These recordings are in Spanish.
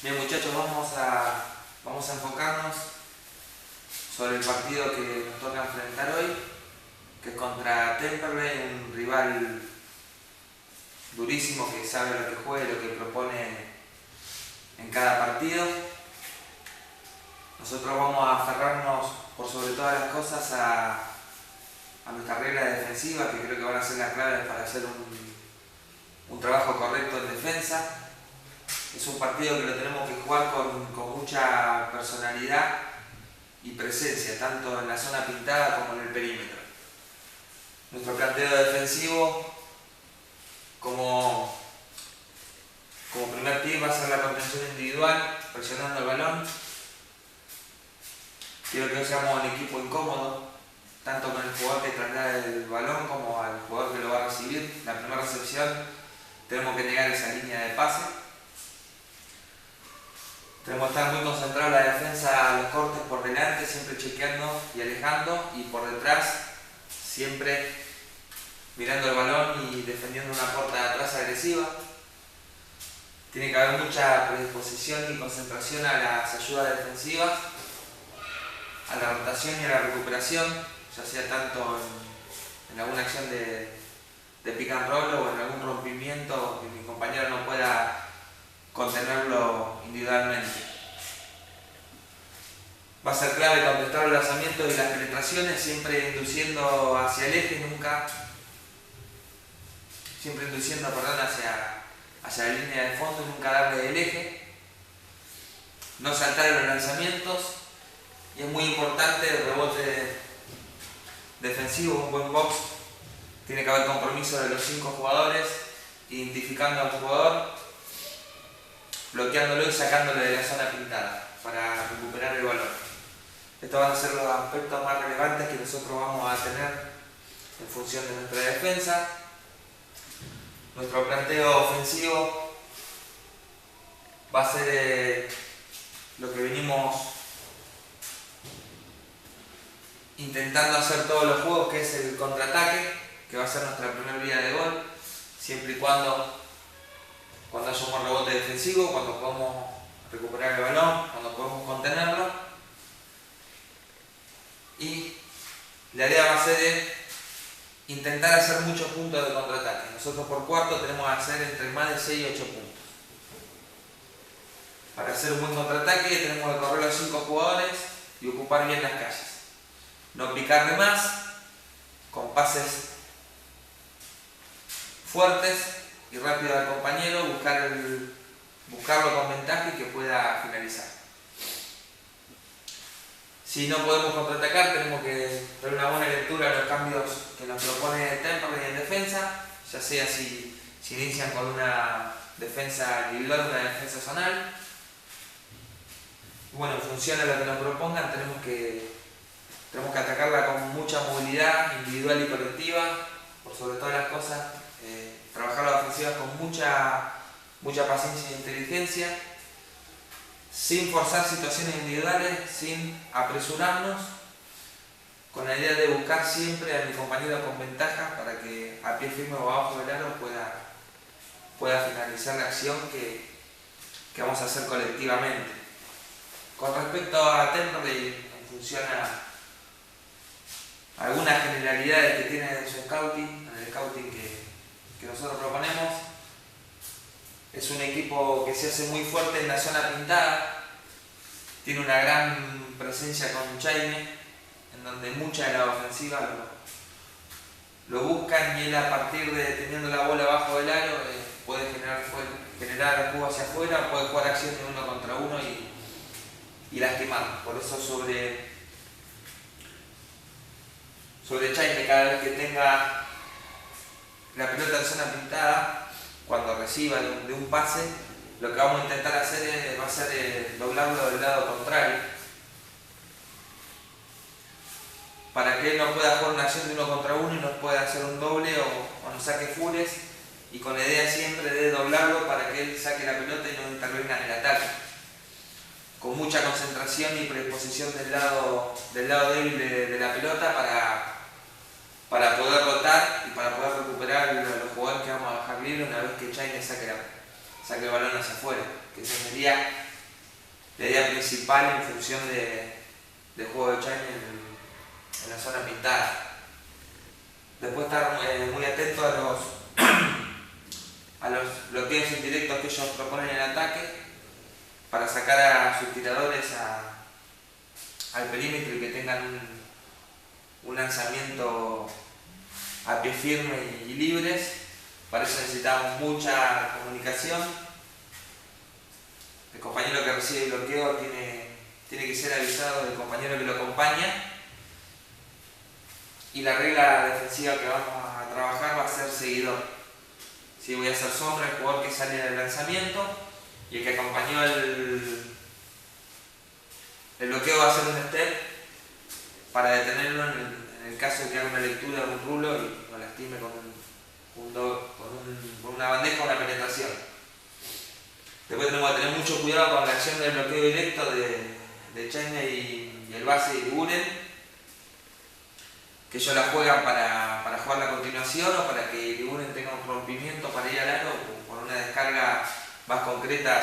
Bien, muchachos, vamos a enfocarnos sobre el partido que nos toca enfrentar hoy, que es contra Temperley, un rival durísimo que sabe lo que juega y lo que propone en cada partido. Nosotros vamos a aferrarnos por sobre todas las cosas a nuestra regla defensiva, que creo que van a ser las claves para hacer un trabajo correcto en defensa. Es un partido que lo tenemos que jugar con mucha personalidad y presencia, tanto en la zona pintada como en el perímetro. Nuestro planteo defensivo como primer tip va a ser la contención individual, presionando el balón. Quiero que hoy seamos un equipo incómodo, tanto con el jugador que traslada el balón como al jugador que lo va a recibir. La primera recepción tenemos que negar esa línea de pase. Tenemos que estar muy concentrados en la defensa, los cortes por delante, siempre chequeando y alejando, y por detrás siempre mirando el balón y defendiendo una puerta de atrás agresiva. Tiene que haber mucha predisposición y concentración a las ayudas defensivas, a la rotación y a la recuperación, ya sea tanto en alguna acción de pick and roll o en algún rompimiento que mi compañero no pueda contenerlo individualmente. Va a ser clave contestar los lanzamientos y las penetraciones, siempre induciendo hacia el eje, hacia la línea de fondo y nunca darle el eje. No saltar en los lanzamientos, y es muy importante el rebote defensivo, un buen box. Tiene que haber compromiso de los 5 jugadores, identificando al jugador, bloqueándolo y sacándolo de la zona pintada para recuperar el balón. Estos van a ser los aspectos más relevantes que nosotros vamos a tener en función de nuestra defensa. Nuestro planteo ofensivo va a ser lo que venimos intentando hacer todos los juegos, que es el contraataque, que va a ser nuestra primera vía de gol, siempre y cuando haya un buen rebote defensivo, cuando podamos recuperar el balón, cuando podemos contenerlo. Y la idea va a ser intentar hacer muchos puntos de contraataque. Nosotros por cuarto tenemos que hacer entre más de 6 y 8 puntos. Para hacer un buen contraataque tenemos que correr los 5 jugadores y ocupar bien las calles. No picar de más, con pases fuertes y rápido al compañero, buscarlo con ventaja y que pueda finalizar. Si no podemos contraatacar, tenemos que dar una buena lectura a los cambios que nos propone Temperley en defensa, ya sea si inician con una defensa individual o una defensa zonal. Bueno, en función a lo que nos propongan, tenemos que atacarla con mucha movilidad individual y colectiva, por sobre todas las cosas. Trabajar las ofensivas con mucha paciencia e inteligencia, sin forzar situaciones individuales, sin apresurarnos, con la idea de buscar siempre a mi compañero con ventaja para que a pie firme o abajo del aro pueda finalizar la acción que vamos a hacer colectivamente. Con respecto a Temperley, en función a algunas generalidades que tiene en su scouting, en el scouting que nosotros proponemos, es un equipo que se hace muy fuerte en la zona pintada, tiene una gran presencia con Jaime, en donde mucha de la ofensiva lo buscan, y él, a partir de teniendo la bola abajo del aro, puede generar juego hacia afuera, puede jugar acciones de 1 contra 1 y lastimar. Por eso sobre Jaime, cada vez que tenga la pelota en zona pintada, cuando reciba de un pase, lo que vamos a intentar hacer va a ser doblarlo del lado contrario, para que él no pueda jugar una acción de 1 contra 1 y nos pueda hacer un doble o nos saque fures, y con la idea siempre de doblarlo para que él saque la pelota y no intervenga en el ataque. Con mucha concentración y predisposición del lado débil de la pelota para poder rotar y para poder recuperar los jugadores que vamos a dejar libre una vez que Jaime saque el balón hacia afuera, que esa sería la idea principal en función del juego de China en la zona pintada. Después estar muy atento a los bloqueos indirectos que ellos proponen en ataque para sacar a sus tiradores al perímetro y que tengan un lanzamiento a pie firme y libres. Para eso necesitamos mucha comunicación. El compañero que recibe el bloqueo tiene que ser avisado del compañero que lo acompaña. Y la regla defensiva que vamos a trabajar va a ser seguidor. Sí, voy a hacer sombra el jugador que sale del lanzamiento y el que acompañó el bloqueo va a hacer un step para detenerlo en el caso de que haga una lectura de un rulo y lo lastime con una bandeja o una penetración. Después tenemos que tener mucho cuidado con la acción del bloqueo directo de China y el base y Guren, que ellos la juegan para jugar la continuación o para que Guren tenga un rompimiento para ir al aro o por una descarga más concreta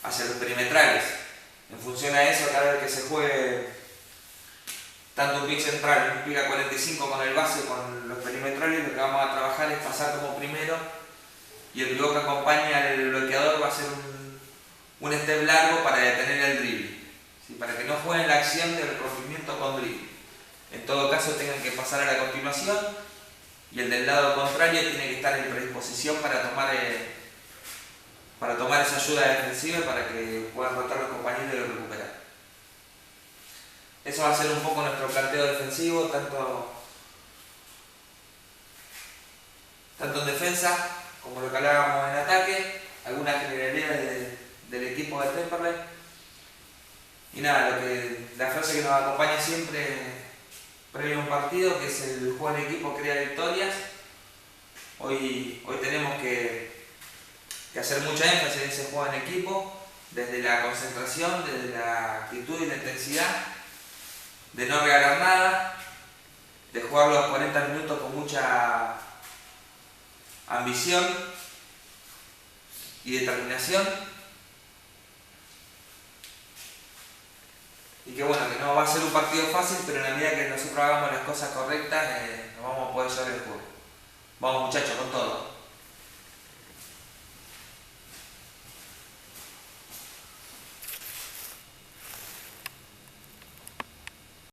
hacia los perimetrales. En función a eso, cada vez que se juegue tanto un pick central, un pick a 45 con el base con los perimetrales, lo que vamos a trabajar es pasar como primero y el pivot que acompaña al bloqueador va a ser un step largo para detener el drible, ¿sí? Para que no jueguen la acción del rompimiento con drible. En todo caso tengan que pasar a la continuación y el del lado contrario tiene que estar en predisposición para tomar esa ayuda defensiva para que puedan rotar los compañeros y recuperar. Eso va a ser un poco nuestro planteo defensivo, tanto en defensa como lo que hablábamos en ataque, algunas generalidades del equipo de Temperley. Y nada, la frase que nos acompaña siempre previo a un partido, que es el juego en equipo crea victorias. Hoy tenemos que hacer mucha énfasis en ese juego en equipo, desde la concentración, desde la actitud y la intensidad, de no regalar nada, de jugar los 40 minutos con mucha ambición y determinación. Y que bueno, que no va a ser un partido fácil, pero en la medida que nosotros hagamos las cosas correctas, nos vamos a poder llevar el juego. Vamos muchachos, con todo.